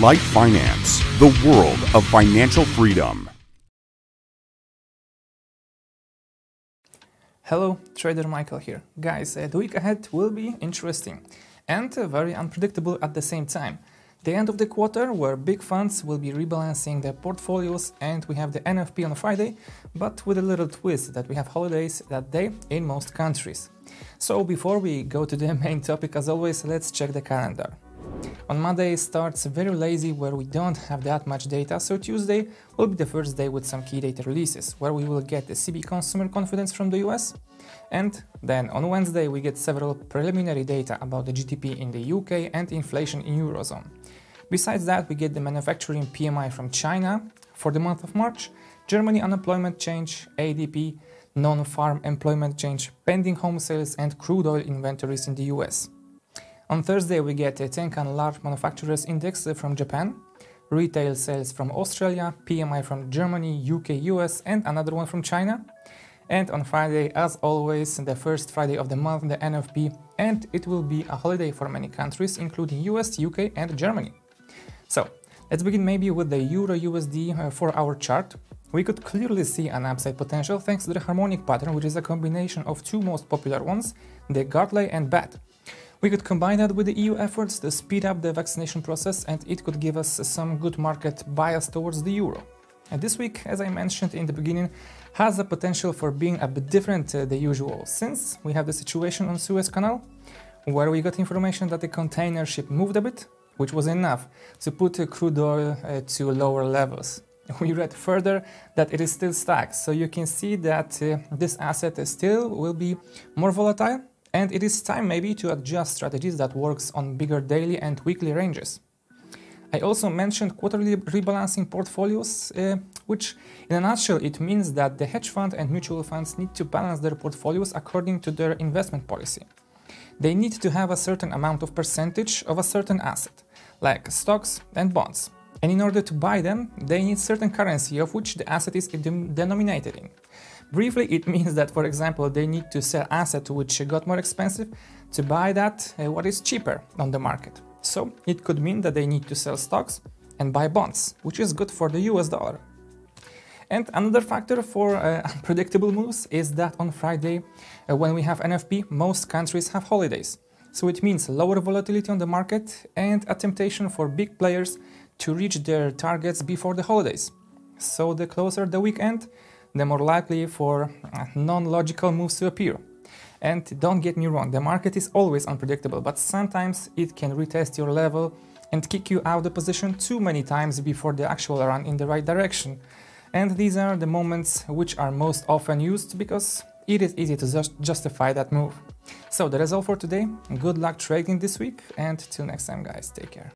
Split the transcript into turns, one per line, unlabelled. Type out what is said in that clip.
LiteFinance, the world of financial freedom.
Hello, Trader Michael here. Guys, the week ahead will be interesting and very unpredictable at the same time. The end of the quarter where big funds will be rebalancing their portfolios, and we have the NFP on Friday, but with a little twist that we have holidays that day in most countries. So before we go to the main topic, as always, let's check the calendar. On Monday starts very lazy where we don't have that much data, so Tuesday will be the first day with some key data releases where we will get the CB consumer confidence from the US, and then on Wednesday we get several preliminary data about the GDP in the UK and inflation in Eurozone. Besides that, we get the manufacturing PMI from China for the month of March, Germany unemployment change, ADP, non-farm employment change, pending home sales and crude oil inventories in the US. On Thursday we get a Tenkan Large Manufacturers Index from Japan, retail sales from Australia, PMI from Germany, UK, US and another one from China. And on Friday, as always, the first Friday of the month, the NFP, and it will be a holiday for many countries, including US, UK and Germany. So, let's begin maybe with the Euro-USD 4-hour chart. We could clearly see an upside potential thanks to the harmonic pattern, which is a combination of two most popular ones, the Gartley and BAT. We could combine that with the EU efforts to speed up the vaccination process, and it could give us some good market bias towards the euro. And this week, as I mentioned in the beginning, has the potential for being a bit different than usual, since we have the situation on Suez Canal, where we got information that the container ship moved a bit, which was enough to put crude oil to lower levels. We read further that it is still stuck, so you can see that this asset still will be more volatile, and it is time maybe to adjust strategies that works on bigger daily and weekly ranges. I also mentioned quarterly rebalancing portfolios, which in a nutshell it means that the hedge fund and mutual funds need to balance their portfolios according to their investment policy. They need to have a certain amount of percentage of a certain asset, like stocks and bonds. And in order to buy them, they need certain currency of which the asset is denominated in. Briefly, it means that, for example, they need to sell asset which got more expensive to buy that what is cheaper on the market. So it could mean that they need to sell stocks and buy bonds, which is good for the US dollar. And another factor for unpredictable moves is that on Friday, when we have NFP, most countries have holidays. So it means lower volatility on the market and a temptation for big players to reach their targets before the holidays. So the closer the weekend, the more likely for non-logical moves to appear. And don't get me wrong, the market is always unpredictable, but sometimes it can retest your level and kick you out of the position too many times before the actual run in the right direction. And these are the moments which are most often used because it is easy to justify that move. So that is all for today. Good luck trading this week, and till next time guys, take care.